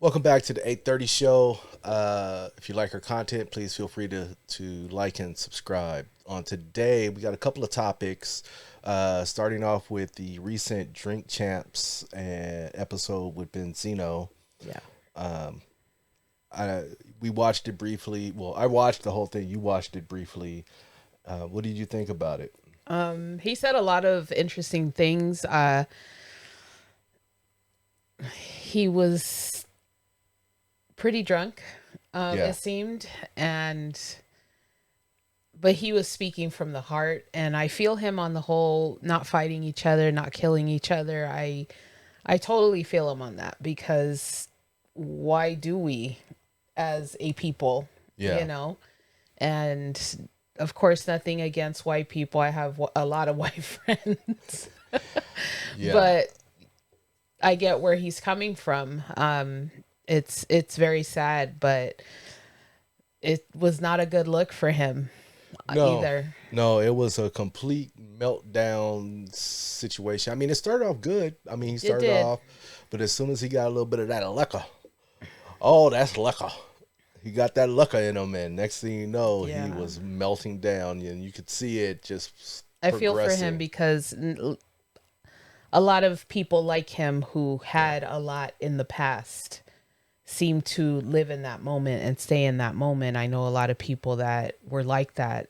Welcome back to the 8:30 show. If you like our content, please feel free to like and subscribe. On today, we got a couple of topics. Starting off with the recent Drink Champs episode with Benzino. Yeah. Um, we watched it briefly. Well, I watched the whole thing. You watched it briefly. What did you think about it? He said a lot of interesting things. He was pretty drunk, Yeah. it seemed, but he was speaking from the heart, and I feel him on the whole, not fighting each other, not killing each other. I totally feel him on that, because why do we as a people, Yeah. And of course, nothing against white people. I have a lot of white friends, Yeah. but I get where he's coming from. It's very sad, but it was not a good look for him No, either. no, it was a complete meltdown situation. I mean, it started off good. I mean, he started did. off, but as soon as he got a little bit of that liquor, oh, that's liquor. He got that liquor in him, and next thing you know, Yeah. he was melting down, and you could see it just. I feel for him progressing. because a lot of people like him who had a lot in the past seem to live in that moment and stay in that moment. I know a lot of people that were like that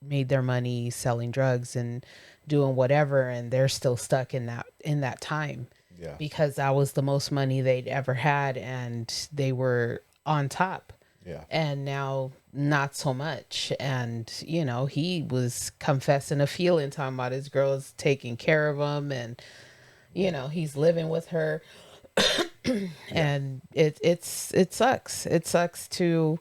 made their money selling drugs and doing whatever, and they're still stuck in that time Yeah, because that was the most money they'd ever had, and they were on top. yeah, And now not so much. And he was confessing a feeling, talking about his girl's taking care of him, and he's living with her. And it sucks. It sucks to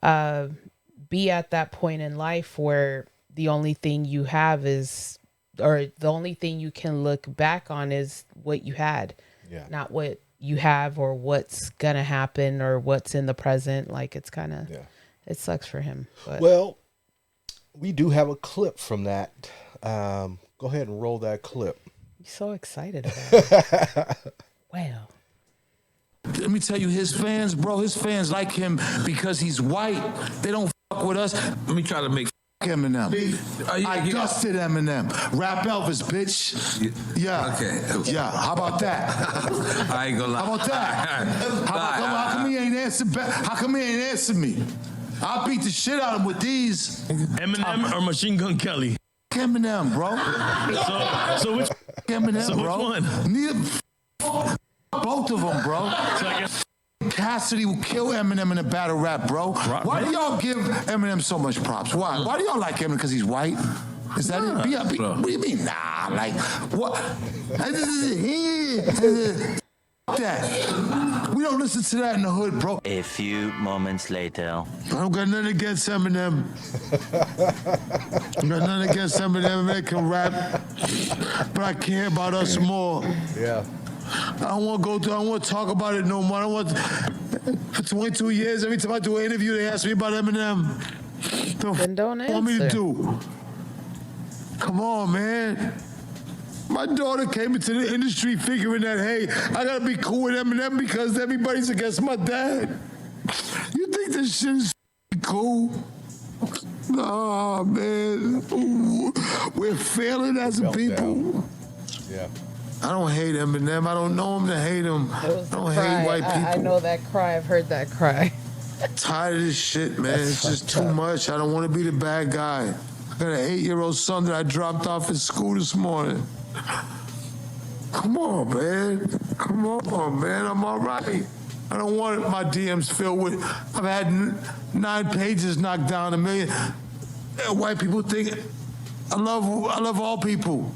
be at that point in life where the only thing you have is, or the only thing you can look back on is what you had, yeah. not what you have or what's gonna happen or what's in the present. Like, it's kind of, Yeah. it sucks for him. But Well, we do have a clip from that. Go ahead and roll that clip. you're so excited about it. Wow. Let me tell you, his fans, bro, his fans like him because he's white. They don't fuck with us. Let me try to make Eminem. you- I you- dusted Eminem. Rap Elvis, bitch. Yeah. Okay. Yeah. How about that? I ain't gonna lie. How about that? How come he ain't answer back? How come he ain't answer me? I'll beat the shit out of him with these. Eminem or Machine Gun Kelly? Eminem, bro. So which? Eminem, So which bro. one? Neither, both of them, bro. So I guess Cassidy will kill Eminem in a battle rap, bro. Why do y'all give Eminem so much props? Why? Why do y'all like Eminem? Because he's white? Is that it? What do you mean? Nah, like, what? That. We don't listen to that in the hood, bro. A few moments later. I don't got nothing against Eminem. I got nothing against Eminem. They can rap. But I care about us more. Yeah. I don't want to go through. I don't want to talk about it no more. I don't want. For 22 years, every time I do an interview, they ask me about Eminem. Then don't What want me to answer. do? Come on, man. My daughter came into the industry figuring that, hey, I gotta be cool with Eminem because everybody's against my dad. You think this shit is cool? Nah, man. We're failing as a people. Yeah. I don't hate Eminem. I don't know him to hate him. I It was the don't cry. hate white people. I know that cry. I've heard that cry. Tired of this shit, man. It's just too much. I don't want to be the bad guy. I got an 8-year-old son that I dropped off at school this morning. Come on, man. Come on, man. I'm all right. I don't want my DMs filled with. I've had 9 pages knocked down, a million. White people think I love all people.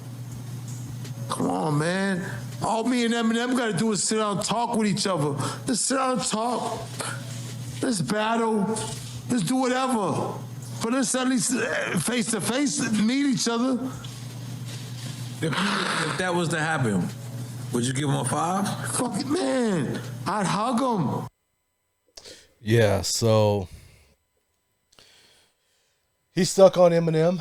Come on, man. All me and Eminem got to do is sit down and talk with each other. Let's sit down and talk. Let's battle. Let's do whatever. But let's at least face to face meet each other. If that was to happen, would you give him a 5? Fuck it, man. I'd hug him. Yeah, so he's stuck on Eminem.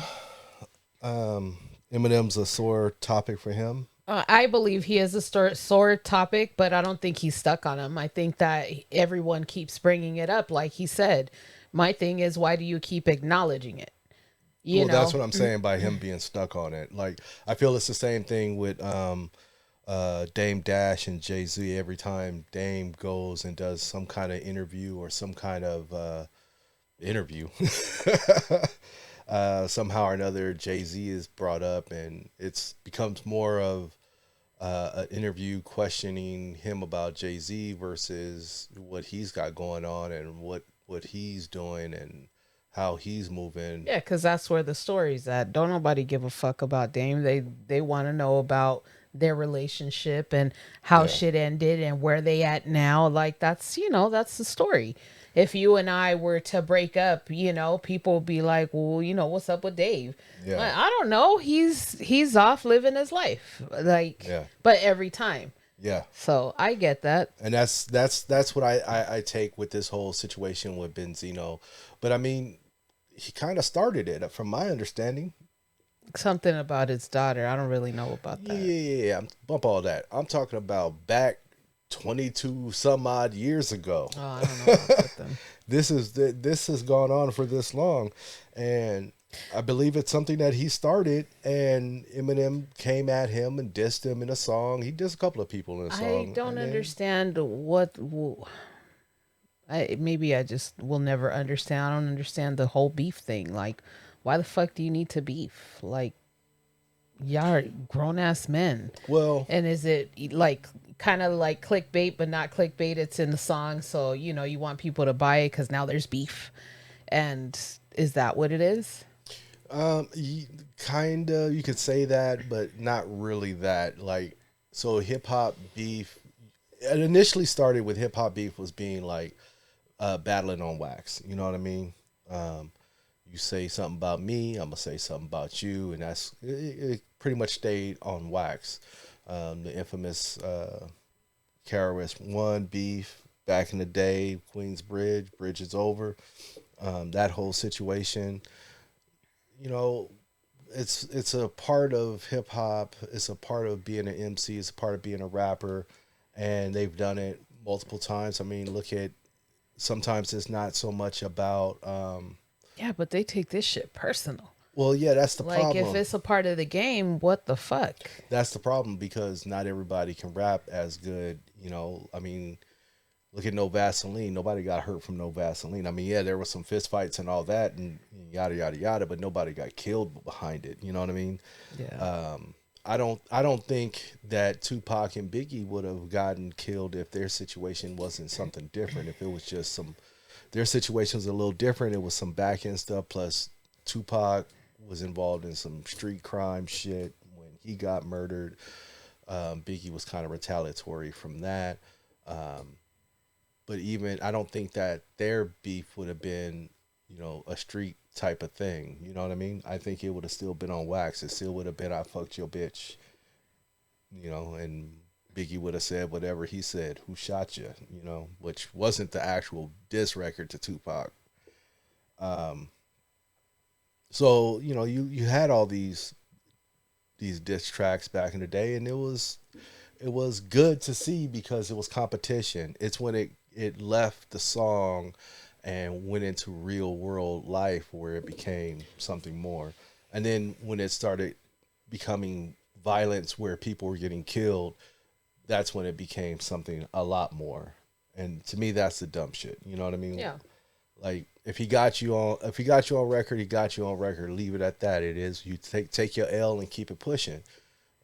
Eminem's a sore topic for him. I believe he is a sore topic, but I don't think he's stuck on him. I think that everyone keeps bringing it up, like he said. My thing is, why do you keep acknowledging it? You Well, that's know, what I'm saying by him being stuck on it. Like, I feel it's the same thing with Dame Dash and Jay-Z. Every time Dame goes and does some kind of interview or some kind of interview, somehow or another, Jay-Z is brought up, and it's becomes more of an interview questioning him about Jay-Z versus what he's got going on and what he's doing and how he's moving. yeah, because that's where the story's at. Don't nobody give a fuck about Dame. They want to know about their relationship and how Yeah. shit ended and where they at now. Like that's the story. If you and I were to break up, people would be like, well, what's up with Dave? Yeah. I don't know. He's off living his life. Like, Yeah. but every time. Yeah. So I get that. And that's what I take with this whole situation with Benzino. But I mean, he kind of started it from my understanding. Something about his daughter. I don't really know about that. Yeah, bump all that. I'm talking about back 22 some odd years ago. Oh, I don't know about them. This has gone on for this long, and I believe it's something that he started, and Eminem came at him and dissed him in a song. He dissed a couple of people in a song. I don't and then- understand maybe I just will never understand. I don't understand the whole beef thing. Like, why the fuck do you need to beef? Like, y'all are grown ass men. Well, And is it like kind of like clickbait, but not clickbait? It's in the song, so you want people to buy it because now there's beef. And is that what it is? kind of, you could say that, but not really that. Like, so hip hop beef, it initially started with hip hop beef was being like battling on wax. You know what I mean? You say something about me, I'm gonna say something about you, and it pretty much stayed on wax. The infamous KRS-One beef back in the day, Queensbridge, Bridge is over. That whole situation, you know, it's a part of hip hop. It's a part of being an MC. It's a part of being a rapper, and they've done it multiple times. I mean, look at, sometimes it's not so much about. Yeah, but they take this shit personal. Well, yeah, that's the Like, problem. if it's a part of the game, what the fuck? That's the problem, because not everybody can rap as good. You know, I mean, look at No Vaseline. Nobody got hurt from No Vaseline. I mean, yeah, there was some fist fights and all that and yada, yada, yada, but nobody got killed behind it. You know what I mean? Yeah. I don't think that Tupac and Biggie would have gotten killed if their situation wasn't something different. If it was just their situation was a little different. It was some back end stuff. Plus, Tupac was involved in some street crime shit when he got murdered. Biggie was kind of retaliatory from that. But even, I don't think that their beef would have been, you know, a street type of thing. You know what I mean? I think it would have still been on wax. It still would have been, I fucked your bitch. You know, and Biggie would have said whatever he said, who shot you, you know, which wasn't the actual diss record to Tupac. So, you know, you had all these diss tracks back in the day, and it was good to see because it was competition. It's when it left the song and went into real world life where it became something more. And then when it started becoming violence where people were getting killed, that's when it became something a lot more. And to me, that's the dumb shit. You know what I mean? Yeah. Like, if he got you on record, he got you on record. Leave it at that. It is, you take your L and keep it pushing.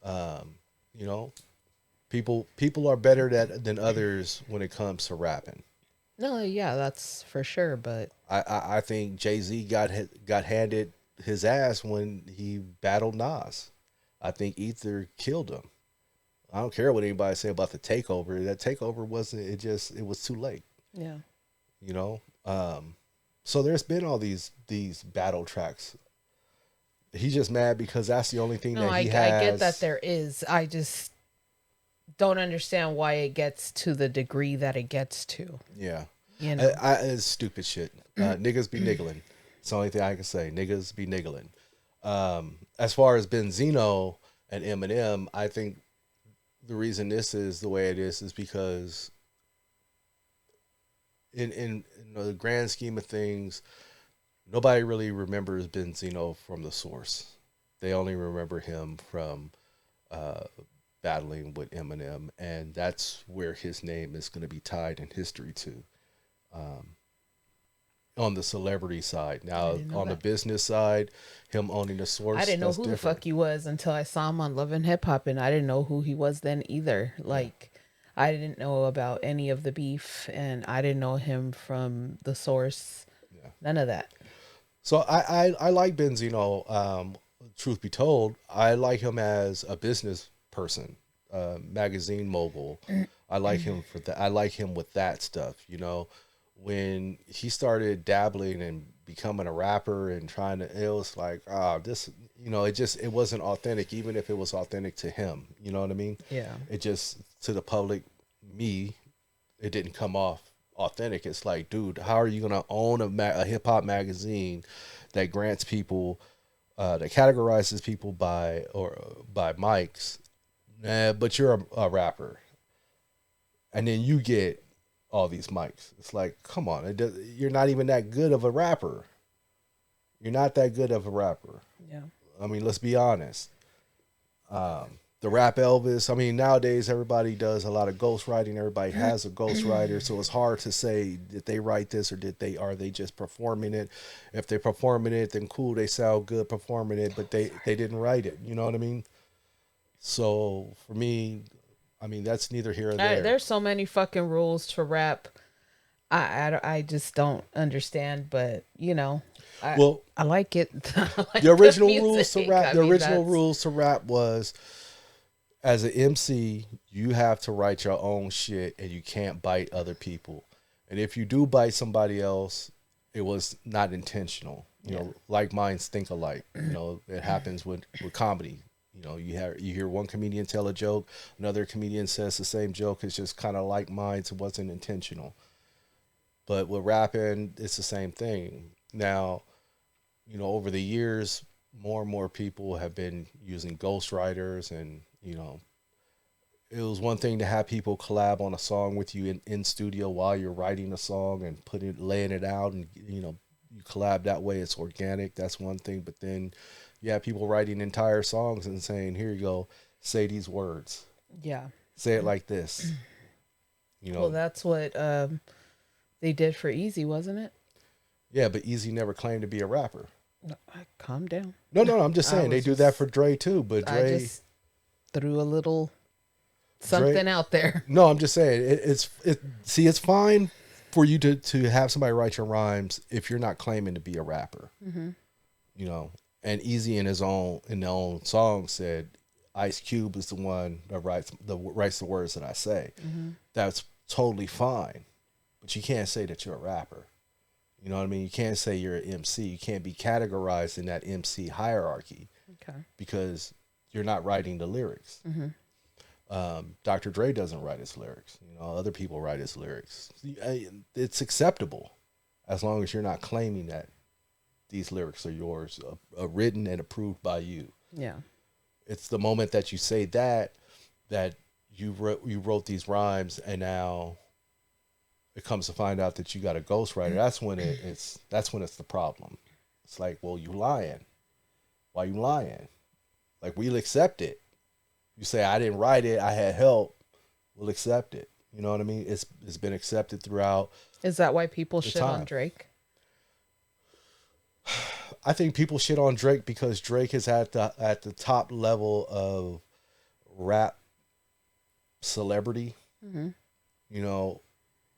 You know, people are better than others when it comes to rapping. No, yeah, that's for sure. But I think Jay-Z got handed his ass when he battled Nas. I think Ether killed him. I don't care what anybody say about the takeover. That takeover it was too late. yeah. You know? So there's been all these battle tracks. He's just mad because that's the only thing No, that he I has. get that there is. I just don't understand why it gets to the degree that it gets to. Yeah. You know? It's stupid shit. Niggas be niggling. It's the only thing I can say. Niggas be niggling. As far as Benzino and Eminem, I think the reason this is the way it is because in the grand scheme of things, nobody really remembers Benzino from the source. They only remember him from uh, battling with Eminem, and that's where his name is going to be tied in history to. Um, on the celebrity side, now on the business side, him owning the source, I didn't know that's who the different. fuck he was until I saw him on Love and Hip Hop, and I didn't know who he was then either. Like, I didn't know about any of the beef, and I didn't know him from the source. Yeah. None of that. So I like Benzino. Truth be told, I like him as a business person, magazine mogul. I like him for that. I like him with that stuff. You know, when he started dabbling and becoming a rapper and trying to, it was like, this, you know, it wasn't authentic, even if it was authentic to him. You know what I mean? Yeah. It just, to the public, it didn't come off authentic. It's like, dude, how are you going to own a hip hop magazine that grants people, that categorizes people by mics, but you're a rapper, and then you get all these mics. It's like, come on, you're not even that good of a rapper. You're not that good of a rapper. Yeah. I mean, let's be honest. The rap Elvis. I mean, nowadays everybody does a lot of ghostwriting. Everybody has a ghostwriter, so it's hard to say did they write this or are they just performing it. If they're performing it, then cool, they sound good performing it, but they didn't write it. You know what I mean? So for me, I mean that's neither here or there. There's so many fucking rules to rap. I just don't understand, but you know, I like it. I like the original music. rules to rap. I The mean, original rules to rap was, as an MC, you have to write your own shit and you can't bite other people. And if you do bite somebody else, it was not intentional. You know, like minds think alike. You know, it happens with comedy. You know, you hear one comedian tell a joke, another comedian says the same joke. It's just kind of like minds. It wasn't intentional. But with rapping, it's the same thing. Now, you know, over the years, more and more people have been using ghostwriters, and you know, it was one thing to have people collab on a song with you in studio while you're writing a song and laying it out, and you know, you collab that way. It's organic. That's one thing. But then you have people writing entire songs and saying, "Here you go, say these words. Yeah. Say it like this." You know. Well, that's what they did for Easy, wasn't it? Yeah, but Easy never claimed to be a rapper. Calm down. No, I'm just saying they do that for Dre too. But Dre, I just threw a little something out there. No, I'm just saying it's fine for you to have somebody write your rhymes if you're not claiming to be a rapper. Mm-hmm. You know, and Easy in their own song said Ice Cube is the one that writes the words that I say. Mm-hmm. That's totally fine, but you can't say that you're a rapper. You know what I mean? You can't say you're an MC. You can't be categorized in that MC hierarchy. Okay. Because you're not writing the lyrics. Mm-hmm. Dr. Dre doesn't write his lyrics. You know, other people write his lyrics. It's acceptable as long as you're not claiming that these lyrics are yours, written and approved by you. Yeah. It's the moment that you say that you wrote these rhymes, and now it comes to find out that you got a ghostwriter. That's when it's the problem. It's like, well, you lying. Why you lying? Like, we'll accept it. You say I didn't write it, I had help. We'll accept it. You know what I mean? It's been accepted throughout. Is that why people shit on Drake? I think people shit on Drake because Drake is at the top level of rap celebrity. Mm-hmm. You know,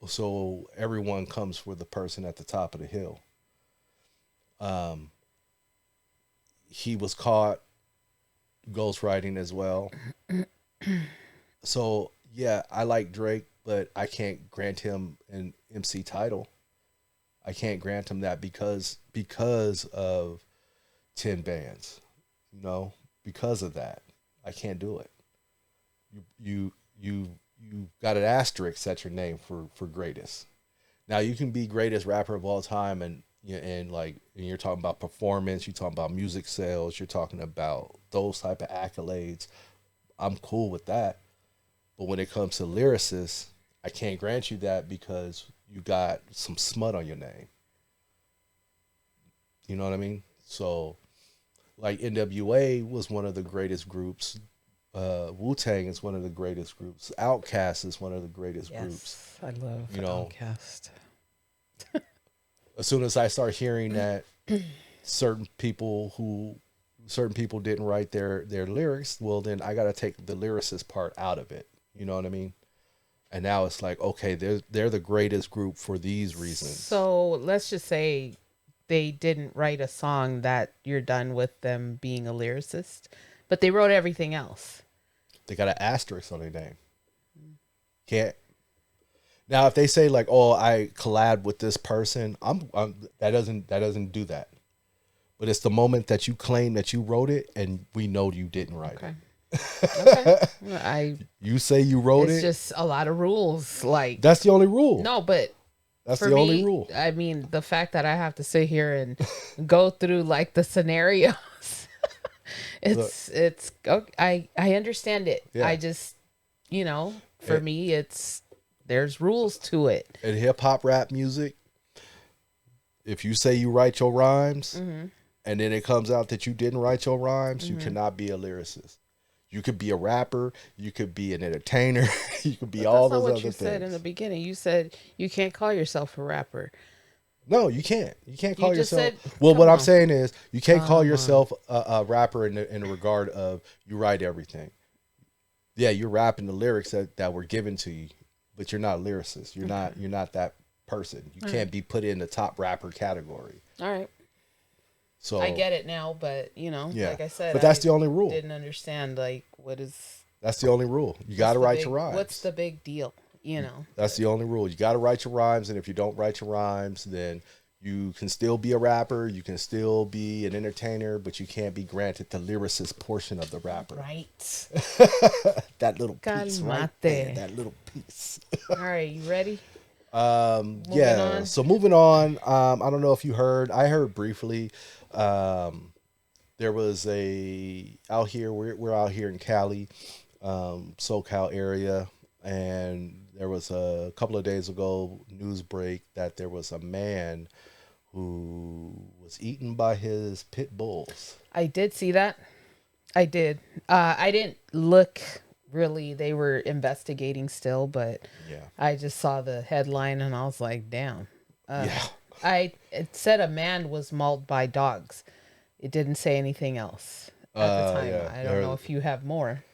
so everyone comes for the person at the top of the hill. He was caught ghostwriting as well. So yeah, I like Drake, but I can't grant him an MC title. I can't grant him that because of 10 bands. You know, because of that, I can't do it. You got an asterisk at your name for greatest. Now you can be greatest rapper of all time, and you're talking about performance, you're talking about music sales, you're talking about those type of accolades. I'm cool with that, But when it comes to lyricists, I can't grant you that because you got some smut on your name. You know what I mean? So, like NWA was one of the greatest groups. Wu-Tang is one of the greatest groups. Outkast is one of the greatest groups. I love Outkast. As soon as I start hearing that certain people didn't write their lyrics, well, then I got to take the lyricist part out of it. You know what I mean? And now it's like, okay, they're the greatest group for these reasons. So let's just say they didn't write a song that you're done with them being a lyricist, but they wrote everything else. They got an asterisk on their name. Can't. Now, if they say like, "Oh, I collabed with this person," that doesn't do that. But it's the moment that you claim that you wrote it, and we know you didn't write it. Okay. You say you wrote it. It's just a lot of rules. Like that's the only rule. No, but that's the only rule. I mean, the fact that I have to sit here and go through like the scenarios. I understand it. Yeah. I just, for me, there's rules to it. In hip hop rap music, if you say you write your rhymes and then it comes out that you didn't write your rhymes, you cannot be a lyricist. You could be a rapper, you could be an entertainer, you could be all those other things. That's not what you said in the beginning. You said you can't call yourself a rapper. No, you can't. You can't call yourself. What I'm saying is you can't call yourself a rapper in the regard of you write everything. Yeah, you're rapping the lyrics that were given to you, but you're not a lyricist. You're not that person. You can't be put in the top rapper category. All right. So I get it now, but like I said, but that's the only rule. Didn't understand what is. That's the only rule. You got to write your rhymes. What's the big deal? That's the only rule. You got to write your rhymes, and if you don't write your rhymes, then you can still be a rapper, you can still be an entertainer, but you can't be granted the lyricist portion of the rapper. Right. That little piece right there. That little piece. All right, you ready? Yeah. So moving on. I don't know if you heard. I heard briefly. There was we're out here in Cali, SoCal area. And there was a couple of days ago news break that there was a man who was eaten by his pit bulls. I did see that. I did. I didn't look really. They were investigating still, but yeah. I just saw the headline and I was like, damn. It said a man was mauled by dogs. It didn't say anything else at the time. Yeah. I don't know if you have more.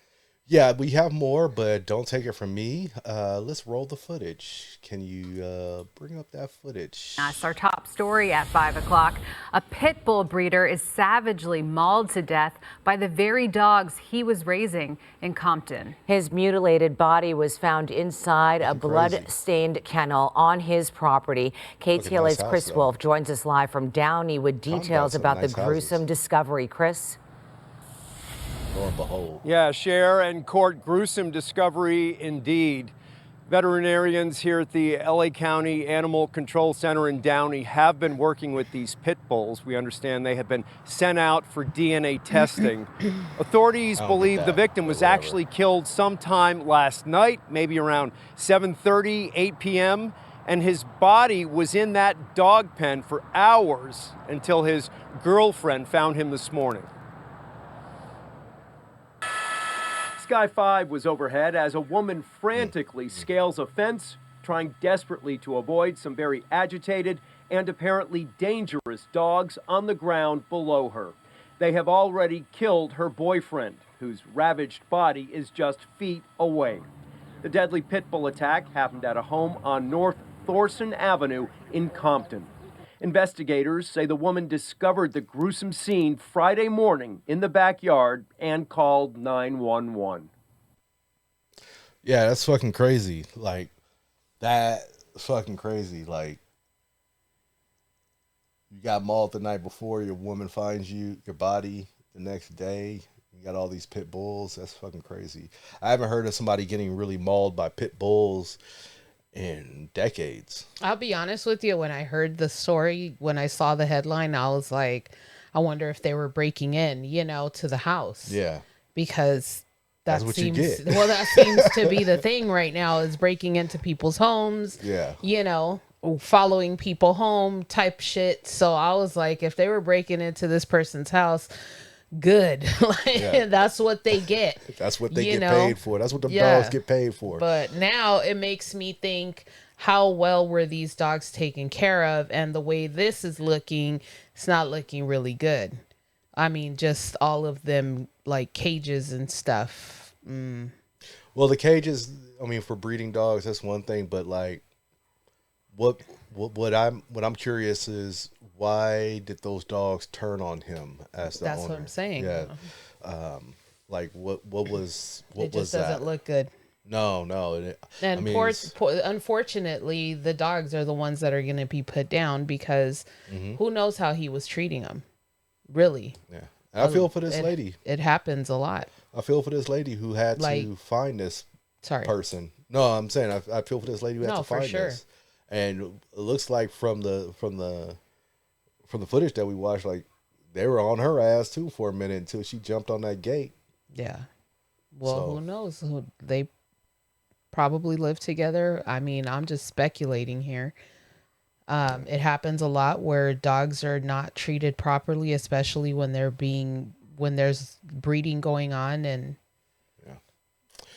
Yeah, we have more, but don't take it from me. Let's roll the footage. Can you bring up that footage? That's our top story at 5 o'clock. A pit bull breeder is savagely mauled to death by the very dogs he was raising in Compton. His mutilated body was found inside a blood-stained kennel on his property. KTLA's Chris Wolf joins us live from Downey with details about the gruesome discovery. Chris? Lo and behold. Yeah, Cher and Court, gruesome discovery indeed. Veterinarians here at the LA County Animal Control Center in Downey have been working with these pit bulls. We understand they have been sent out for DNA testing. Authorities believe the victim was actually killed sometime last night, maybe around 7:30, 8 p.m., and his body was in that dog pen for hours until his girlfriend found him this morning. Sky 5 was overhead as a woman frantically scales a fence, trying desperately to avoid some very agitated and apparently dangerous dogs on the ground below her. They have already killed her boyfriend, whose ravaged body is just feet away. The deadly pit bull attack happened at a home on North Thorson Avenue in Compton. Investigators say the woman discovered the gruesome scene Friday morning in the backyard and called 911. Yeah, that's fucking crazy. Like, that fucking crazy. Like, you got mauled the night before, your woman finds your body the next day. You got all these pit bulls. That's fucking crazy. I haven't heard of somebody getting really mauled by pit bulls in decades. I'll be honest with you. When I heard the story, when I saw the headline, I was like, I wonder if they were breaking in, to the house. Yeah. Because That's what seems, you get. Well, that seems to be the thing right now, is breaking into people's homes. Yeah. You know, following people home type shit. So I was like, if they were breaking into this person's house, good. That's what they get. That's what they get paid for. That's what the dogs get paid for. But now it makes me think, how well were these dogs taken care of? And the way this is looking, it's not looking really good. I mean, just all of them like cages and stuff. Well, the cages, I mean, for breeding dogs, that's one thing, but like what I'm curious is, why did those dogs turn on him as the owner? That's what I'm saying. Yeah. Like what was it just that? doesn't look good. No. And I mean, unfortunately, the dogs are the ones that are going to be put down, because who knows how he was treating them. Really. Yeah. And I feel for this lady. It happens a lot. I feel for this lady who had to find this person. No, I'm saying I feel for this lady who had to find this. And it looks like from the footage that we watched, like they were on her ass too for a minute until she jumped on that gate. Yeah. Well, who knows? They probably live together. I mean, I'm just speculating here. It happens a lot where dogs are not treated properly, especially when there's breeding going on, and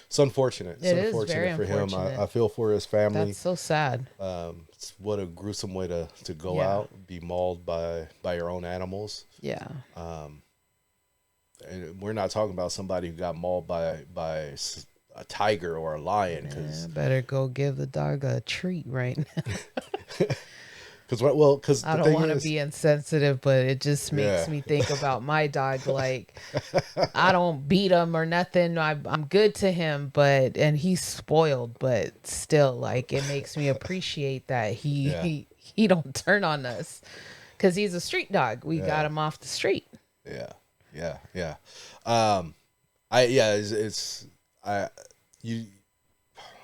it's unfortunate. It is very for him. unfortunate. I feel for his family. That's so sad. What a gruesome way to go out, be mauled by your own animals. Yeah. And we're not talking about somebody who got mauled by a tiger or a lion. Better go give the dog a treat right now. Because I don't want to be insensitive, but it just makes me think about my dog. Like, I don't beat him or nothing. I'm good to him, and he's spoiled, but still, like, it makes me appreciate that he don't turn on us, because he's a street dog. We got him off the street. Yeah.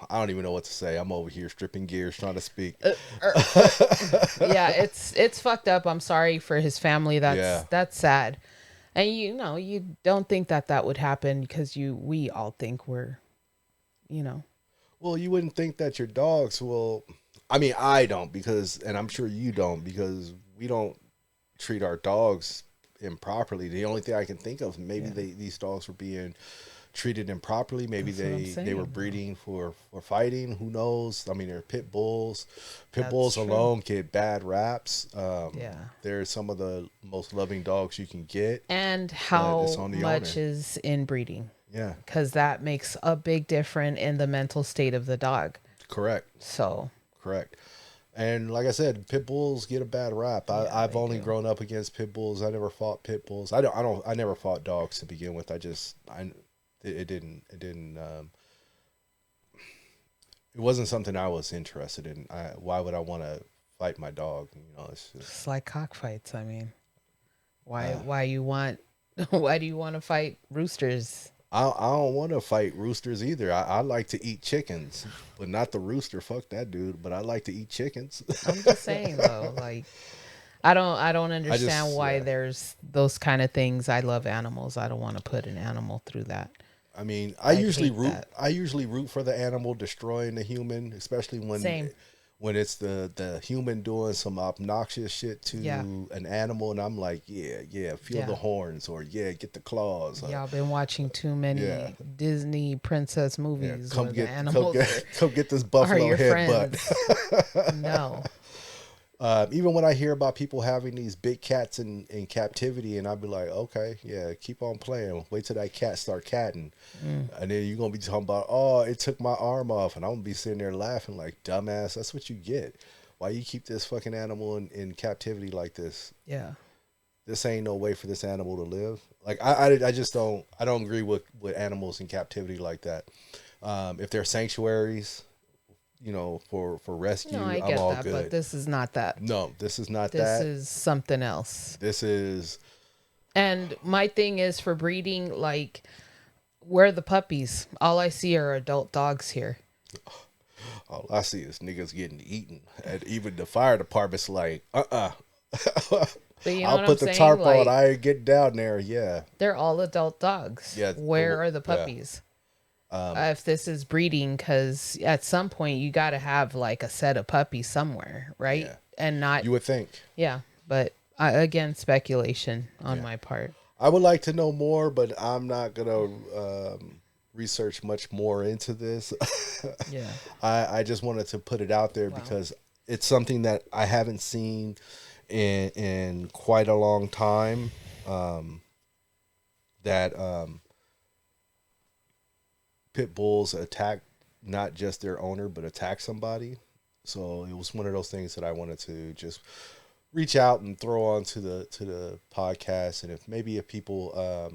I don't even know what to say. I'm over here stripping gears trying to speak. Yeah, it's fucked up. I'm sorry for his family. That's sad. And you don't think that would happen, because we all think we're, Well, you wouldn't think that your dogs will. I mean, I don't, and I'm sure you don't, because we don't treat our dogs improperly. The only thing I can think of, maybe these dogs were being treated improperly. Maybe they were breeding for fighting. Who knows? I mean, they're pit bulls. Pit bulls alone get bad raps. They're some of the most loving dogs you can get. And how much is in breeding? Yeah, because that makes a big difference in the mental state of the dog. Correct. Correct. And like I said, pit bulls get a bad rap. I've only grown up against pit bulls. I never fought pit bulls. I never fought dogs to begin with. It wasn't something I was interested in. Why would I want to fight my dog? It's like cockfights. I mean, why do you want to fight roosters? I don't want to fight roosters either. I like to eat chickens, but not the rooster. Fuck that dude. But I like to eat chickens. I'm just saying though, like, I don't understand why there's those kind of things. I love animals. I don't want to put an animal through that. I mean, I usually root for the animal destroying the human, especially when it's the human doing some obnoxious shit to an animal, and I'm like, feel the horns, or get the claws. Y'all been watching too many Disney princess movies. Come get this buffalo head butt. No. Even when I hear about people having these big cats in captivity, and I'd be like, okay, keep on playing. Wait till that cat start catting. And then you're going to be talking about, oh, it took my arm off. And I'm going to be sitting there laughing like, dumbass, that's what you get. Why you keep this fucking animal in captivity like this? Yeah. This ain't no way for this animal to live. Like, I just don't agree with animals in captivity like that. If they're sanctuaries, for rescue, I get I'm all that, good. but this is not that. No, this is not that. This is something else. And my thing is, for breeding, like, where are the puppies? All I see are adult dogs here. All I see is niggas getting eaten. And even the fire department's like, I'll put the tarp on. I ain't getting down there. Yeah. They're all adult dogs. Yeah. Where are the puppies? if this is breeding, because at some point you got to have like a set of puppies somewhere, right? Yeah. And not, You would think. yeah, but again, speculation on my part. I would like to know more, but I'm not gonna research much more into this. Yeah. I just wanted to put it out there because it's something that I haven't seen in quite a long time. That pit bulls attack not just their owner, but attack somebody. So it was one of those things that I wanted to just reach out and throw on to the podcast. And if people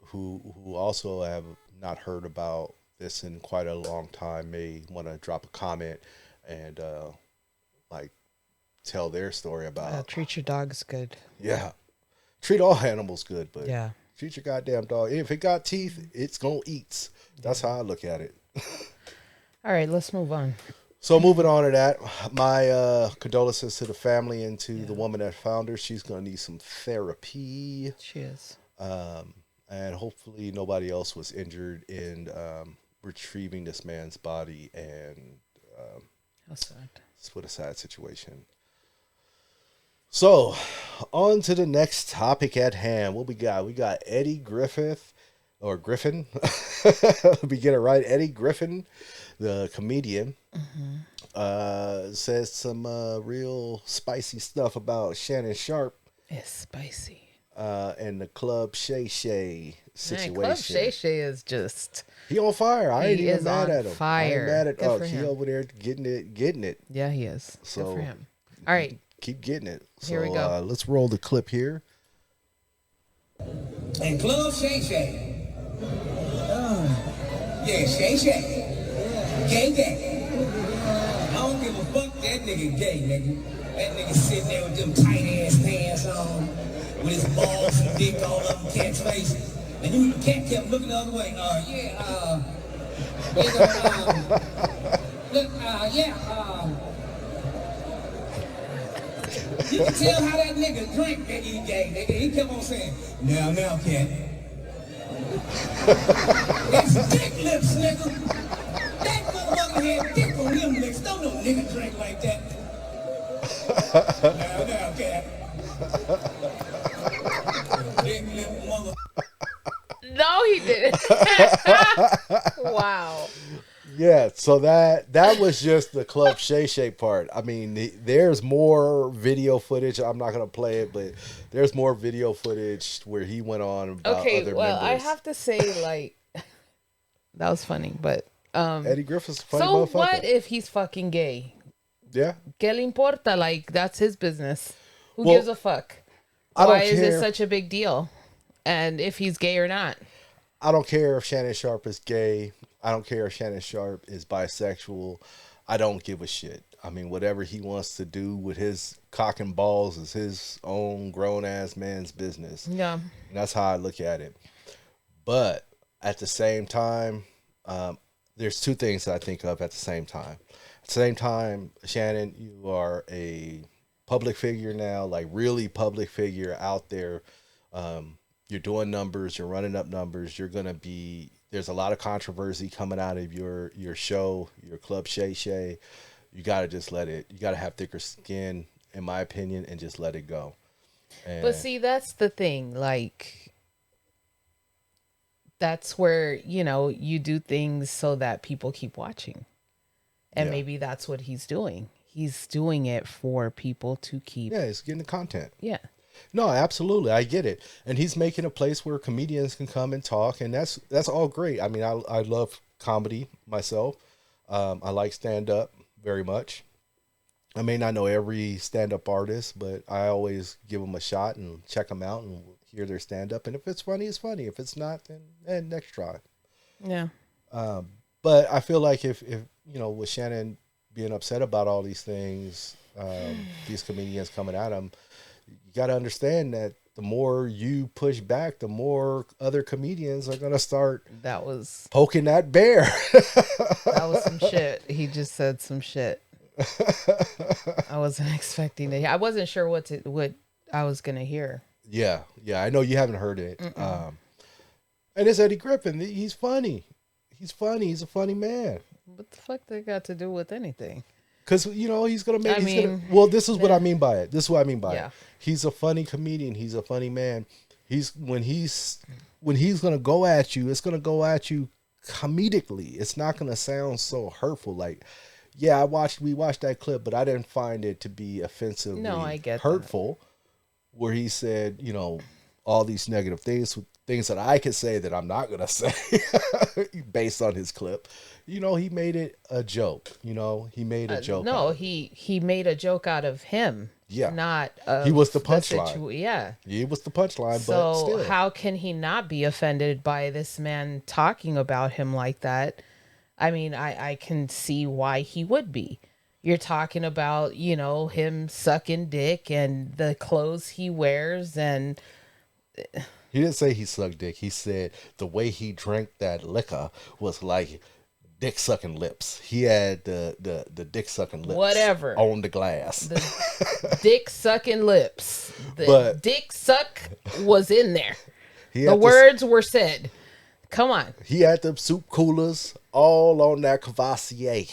who also have not heard about this in quite a long time may want to drop a comment and like tell their story about Treat your dogs good. Yeah. Treat all animals good, but yeah, treat your goddamn dog. If it got teeth, it's gonna eat. That's how I look at it. All right, let's move on. So moving on to that, my condolences to the family and to the woman that found her. She's gonna need some therapy. She is. And hopefully nobody else was injured in retrieving this man's body. And how sad. It's what a sad situation. So, on to the next topic at hand. What we got? We got Eddie Griffin. Let me get it right. Eddie Griffin, the comedian, says some real spicy stuff about Shannon Sharpe. It's spicy. And the Club Shay Shay situation. Man, Club Shay Shay is just... He on fire. I ain't even mad at him. Fire. I ain't mad at Good for he him. over there getting it. Yeah, he is. So, good for him. All right. Keep getting it. Here we go. Let's roll the clip here. And Club Shay Shay. Yeah, Shay Shay. Gay gay. I don't give a fuck that nigga gay, nigga. That nigga sitting there with them tight ass pants on, with his balls and dick all up in cat's face. And you cat kept looking the other way. You can tell how that nigga drink that he gay, nigga. He kept on saying, now, cat. That's dick lips, nigga. That motherfucker had dick on them lips. Don't no nigga drink like that. Now, cat. Dick lip mother. No, he didn't. Wow. Yeah, so that was just the Club Shay Shay part. I mean, there's more video footage. I'm not gonna play it, but there's more video footage where he went on about other members. I have to say, like, that was funny, but Eddie Griffin's a funny so motherfucker. what if he's fucking gay? Yeah. ¿Qué le importa? Like, that's his business. Who gives a fuck? Why is it such a big deal? And if he's gay or not? I don't care if Shannon Sharpe is gay. I don't care if Shannon Sharpe is bisexual. I don't give a shit. I mean, whatever he wants to do with his cock and balls is his own grown-ass man's business. Yeah. And that's how I look at it. But at the same time, there's two things that I think of at the same time. At the same time, Shannon, you are a public figure now, like really public figure out there. You're doing numbers, you're running up numbers, there's a lot of controversy coming out of your show, your Club Shay Shay. You got to just you got to have thicker skin, in my opinion, and just let it go. But see, that's the thing. Like, that's where, you do things so that people keep watching. And maybe that's what he's doing. He's doing it for people to keep. Yeah, he's getting the content. Yeah. No, absolutely. I get it. And he's making a place where comedians can come and talk. And that's all great. I mean, I love comedy myself. I like stand-up very much. I may not know every stand-up artist, but I always give them a shot and check them out and hear their stand-up. And if it's funny, it's funny. If it's not, then next try. Yeah. But I feel like if with Shannon being upset about all these things, these comedians coming at him, you got to understand that the more you push back, the more other comedians are going to start poking that bear. That was some shit. He just said some shit. I wasn't expecting to. I wasn't sure what I was going to hear. Yeah. I know you haven't heard it. And it's Eddie Griffin. He's funny. He's funny. He's a funny man. What the fuck they got to do with anything? Because, he's going to make... well, this is what I mean by it. This is what I mean by it. He's a funny comedian. He's a funny man. When he's going to go at you, it's going to go at you comedically. It's not going to sound so hurtful. Like, yeah, we watched that clip, but I didn't find it to be offensively hurtful. That. Where he said, all these negative things that I could say that I'm not going to say based on his clip. He made it a joke. He made a joke. No, he made a joke out of him. Yeah. Not he was the punchline. Yeah. He was the punchline, so but still. How can he not be offended by this man talking about him like that? I mean, I can see why he would be. You're talking about, him sucking dick and the clothes he wears and... He didn't say he sucked dick. He said the way he drank that liquor was like dick sucking lips. He had the dick sucking lips. Whatever. On the glass. The dick sucking lips. But dick suck was in there. The words were said. Come on. He had the soup coolers all on that Cavassier.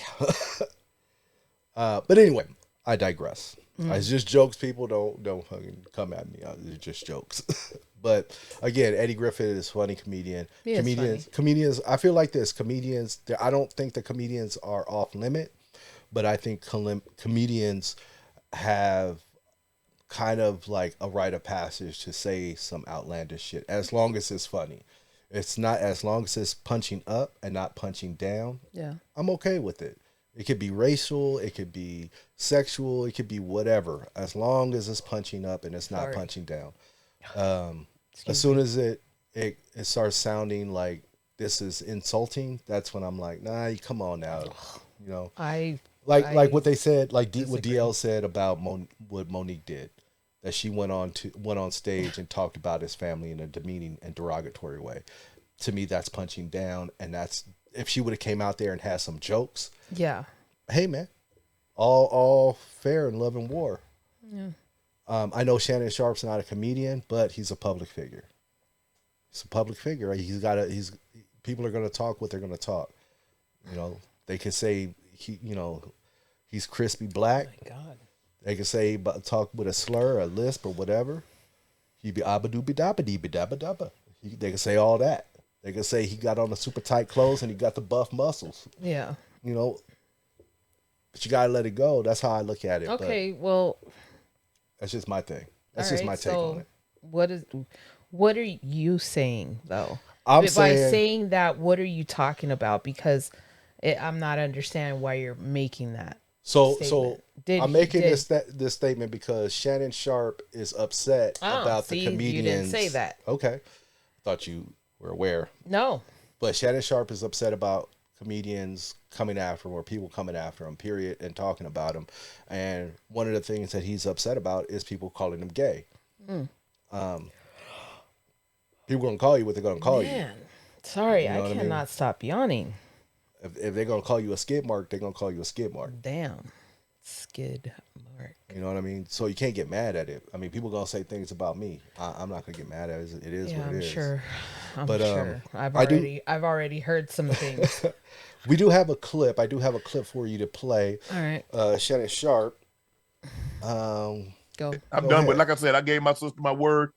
But anyway, I digress. It's just jokes. People don't fucking come at me. It's just jokes. But again, Eddie Griffin is a funny comedian. Comedians. I feel like this. Comedians. I don't think the comedians are off limit, but I think comedians have kind of like a rite of passage to say some outlandish shit as long as it's funny. It's not as long as it's punching up and not punching down. Yeah, I'm okay with it. It could be racial, it could be sexual, it could be whatever, as long as it's punching up and it's not punching down. As soon as it starts sounding like this is insulting, that's when I'm like, nah, come on now. Like what they said, like what DL said about what Monique did, that she went on stage and talked about his family in a demeaning and derogatory way. To me, that's punching down, and that's if she would have came out there and had some jokes. Yeah. Hey man, all fair in love and war. Yeah. I know Shannon Sharpe's not a comedian, but he's a public figure. He's a public figure. Right? People are going to talk what they're going to talk. They can say he's crispy black. Oh my God. They can say talk with a slur, a lisp, or whatever. He be abadooby dabba deeby dabba dabba. They can say all that. They can say he got on the super tight clothes and he got the buff muscles. Yeah. But you gotta let it go. That's how I look at it. Okay, well, that's just my thing. That's just my take on it. What are you saying though? By saying that, what are you talking about? Because I'm not understanding why you're making that. So I'm making this statement because Shannon Sharpe is upset about the comedians. You didn't say that. Okay, thought you were aware. No, but Shannon Sharpe is upset about comedians coming after him or people coming after him, period, and talking about him. And one of the things that he's upset about is people calling him gay. People gonna call you what they're gonna call you. Sorry, I cannot stop yawning. If they're gonna call you a skid mark, they're gonna call you a skid mark. Damn, skid mark. You know what I mean? So you can't get mad at it. I mean, people gonna say things about me. I'm not gonna get mad at it. It is what it is. Sure. I'm sure. I've already heard some things. We do have a clip. I do have a clip for you to play. All right. Shannon Sharpe. Go. I'm done. But like I said, I gave my sister my word.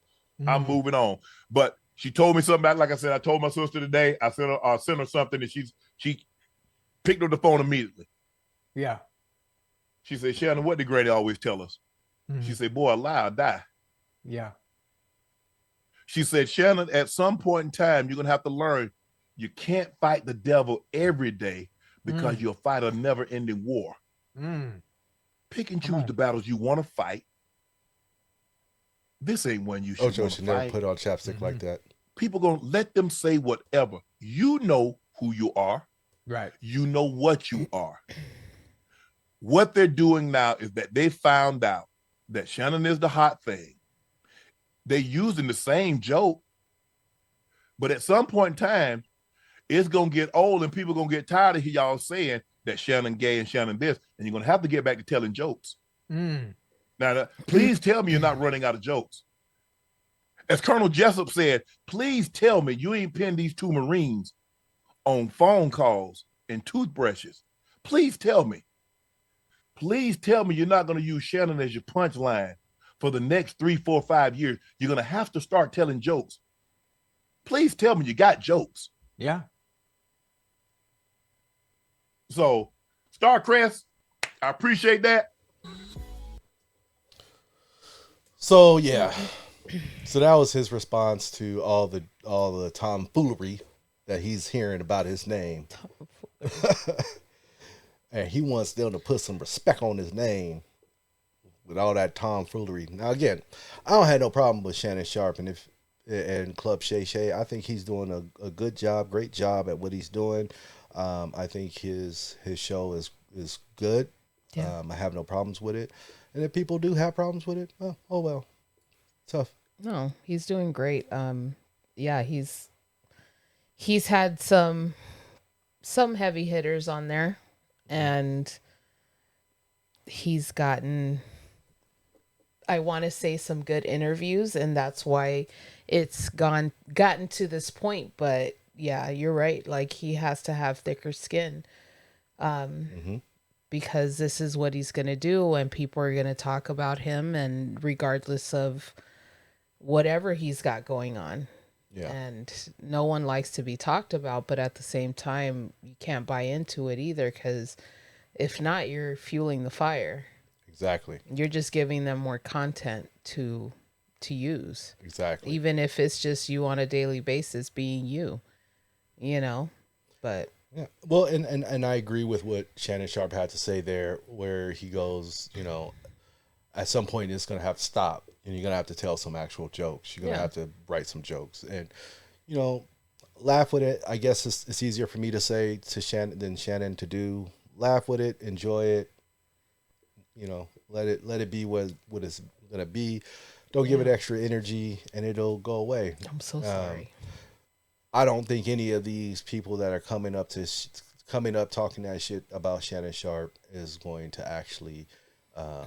I'm moving on. But she told me something back. Like I said, I told my sister today. I sent her something, and she picked up the phone immediately. Yeah. She said, Shannon, what did Grady always tell us? She said, boy, a lie or die. Yeah. She said, Shannon, at some point in time, you're going to have to learn you can't fight the devil every day because you'll fight a never-ending war. Pick and choose the battles you want to fight. This ain't one you should Ocho should never put on chapstick like that. People going to let them say whatever. You know who you are. Right. You know what you are. What they're doing now is that they found out that Shannon is the hot thing. They're using the same joke, but at some point in time, it's going to get old and people are going to get tired of y'all saying that Shannon gay and Shannon this, and you're going to have to get back to telling jokes. Now, please tell me you're not running out of jokes. As Colonel Jessup said, please tell me you ain't pinned these two Marines on phone calls and toothbrushes. Please tell me you're not going to use Shannon as your punchline for the next 3, 4, 5 years. You're going to have to start telling jokes. Please tell me you got jokes. Yeah. So, Starcrest, I appreciate that. So yeah, so that was his response to all the tomfoolery that he's hearing about his name, and he wants them to put some respect on his name with all that tomfoolery. Now again, I don't have no problem with Shannon Sharpe and Club Shay Shay. I think he's doing a good job, great job at what he's doing. I think his show is good. Yeah. I have no problems with it. And if people do have problems with it, well, tough. No, he's doing great. Yeah, he's had some heavy hitters on there, and he's gotten, I want to say, some good interviews, and that's why it's gotten to this point. But yeah, you're right. Like, he has to have thicker skin. Because this is what he's going to do, and people are going to talk about him, and regardless of whatever he's got going on. Yeah. And no one likes to be talked about, but at the same time, you can't buy into it either, because if not, you're fueling the fire. Exactly. You're just giving them more content to use. Exactly. Even if it's just you on a daily basis being you, but... Yeah. Well, and I agree with what Shannon Sharpe had to say there, where he goes, at some point it's going to have to stop, and you're going to have to tell some actual jokes. You're going to have to write some jokes, and, laugh with it. I guess it's easier for me to say to Shannon than Shannon to do. Laugh with it, enjoy it, let it be what it's going to be. Don't give it extra energy, and it'll go away. I'm so sorry. I don't think any of these people that are coming up talking that shit about Shannon Sharpe is going to actually try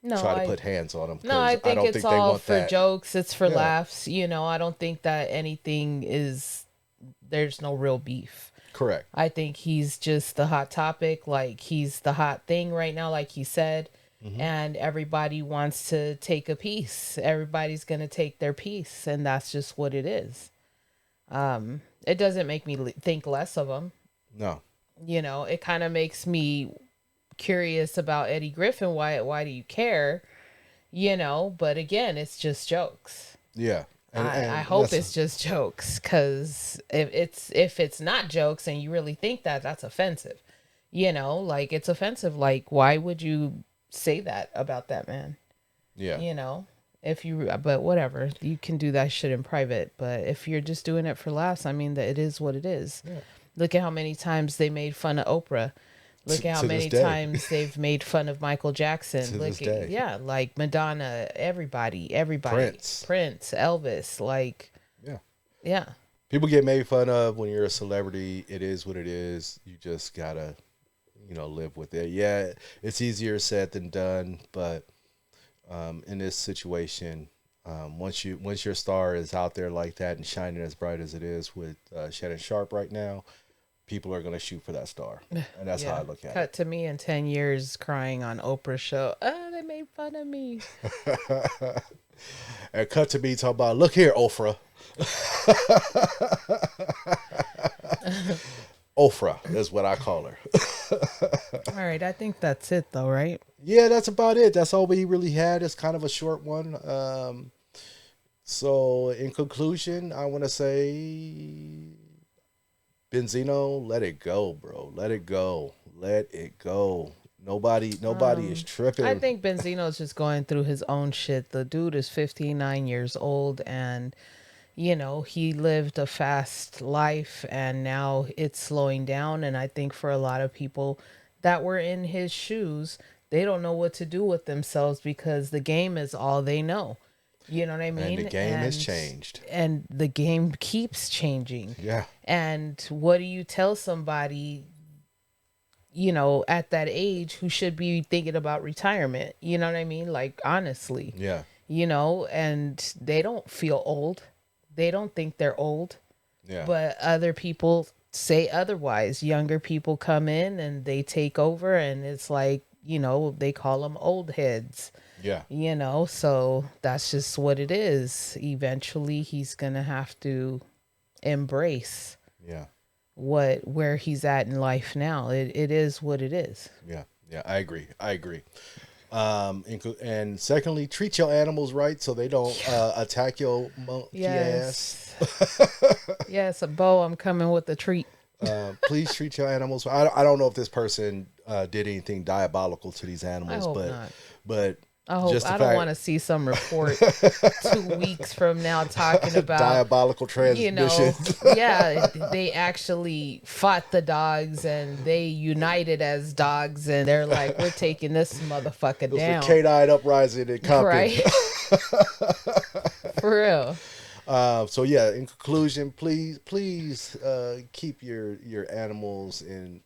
to put hands on him. No, I think it's all for jokes. It's for laughs. I don't think that there's no real beef. Correct. I think he's just the hot topic. Like, he's the hot thing right now, like he said. Mm-hmm. And everybody wants to take a piece. Everybody's going to take their piece, and that's just what it is. It doesn't make me think less of him. No. It kind of makes me curious about Eddie Griffin. Why do you care? But again, it's just jokes. Yeah. And I hope it's just jokes, because if it's not jokes and you really think that's offensive, it's offensive. Like, why would you say that about that man? Yeah. But whatever, you can do that shit in private. But if you're just doing it for laughs, I mean, it is what it is. Yeah. Look at how many times they made fun of Oprah. Look at how many times they've made fun of Michael Jackson. Like Madonna, everybody. Prince, Elvis, yeah. People get made fun of when you're a celebrity. It is what it is. You just gotta, live with it. Yeah, it's easier said than done, but. In this situation, once your star is out there like that and shining as bright as it is with Shannon Sharpe right now, people are going to shoot for that star, and that's how I look at it. Cut to me in 10 years crying on Oprah's show. Oh, they made fun of me. And cut to me talking about, look here, Oprah. Oprah is what I call her. All right, I think that's it though, right? Yeah, that's about it. That's all we really had. It's kind of a short one. So in conclusion, I want to say, Benzino, let it go, bro. Let it go. Nobody is tripping. I think Benzino's just going through his own shit. The dude is 59 years old, and he lived a fast life, and now it's slowing down. And I think for a lot of people that were in his shoes, they don't know what to do with themselves, because the game is all they know. You know what I mean? And the game has changed. And the game keeps changing. Yeah. And what do you tell somebody, at that age, who should be thinking about retirement? You know what I mean? Like, honestly. Yeah. And they don't feel old. They don't think they're old. Yeah. But other people say otherwise. Younger people come in and they take over, and it's like, they call them old heads. Yeah. So that's just what it is. Eventually he's going to have to embrace where he's at in life now. It is what it is. Yeah. I agree. And secondly, treat your animals right so they don't attack your monkey ass. Yes, Bo, I'm coming with a treat. Please treat your animals. I don't know if this person did anything diabolical to these animals, but I don't want to see some report 2 weeks from now talking about diabolical transmissions. They actually fought the dogs and they united as dogs, and they're like, we're taking this motherfucker down. It was a canine uprising in Compton. Right? For real. So yeah, in conclusion, please keep your animals in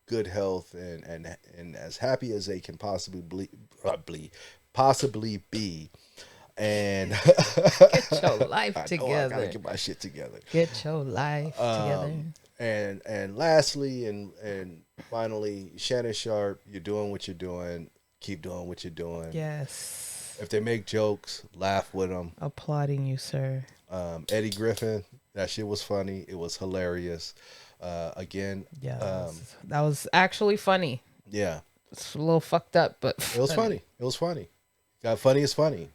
good health and as happy as they can possibly be. And get your life together. I gotta get my shit together. Get your life together. And lastly and finally, Shannon Sharpe, you're doing what you're doing. Keep doing what you're doing. Yes. If they make jokes, laugh with them. Applauding you, sir. Eddie Griffin, that shit was funny. It was hilarious. Again, that was actually funny. Yeah, it's a little fucked up, but it was funny. It was funny. Got funny is funny.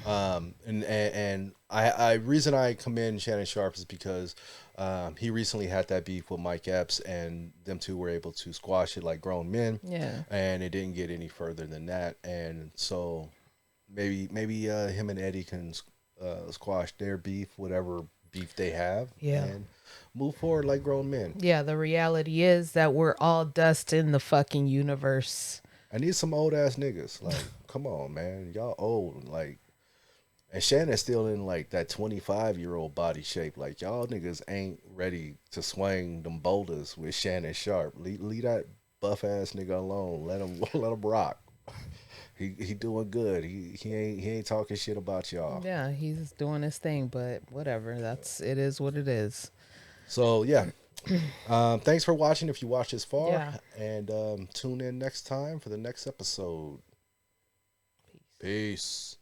And I reason I commend Shannon Sharpe is because he recently had that beef with Mike Epps, and them two were able to squash it like grown men. Yeah, and it didn't get any further than that. And so maybe him and Eddie can squash their beef, whatever beef they have. Yeah. And move forward like grown men. Yeah, the reality is that we're all dust in the fucking universe. I need some old ass niggas. Like, come on, man. Y'all old. Like, and Shannon's still in like that 25-year-old body shape. Like, y'all niggas ain't ready to swing them boulders with Shannon Sharpe. Leave that buff ass nigga alone. Let him rock. He doing good. He ain't talking shit about y'all. Yeah, he's doing his thing, but whatever. It is what it is. So yeah. Thanks for watching if you watched this far. Yeah. And tune in next time for the next episode. Peace.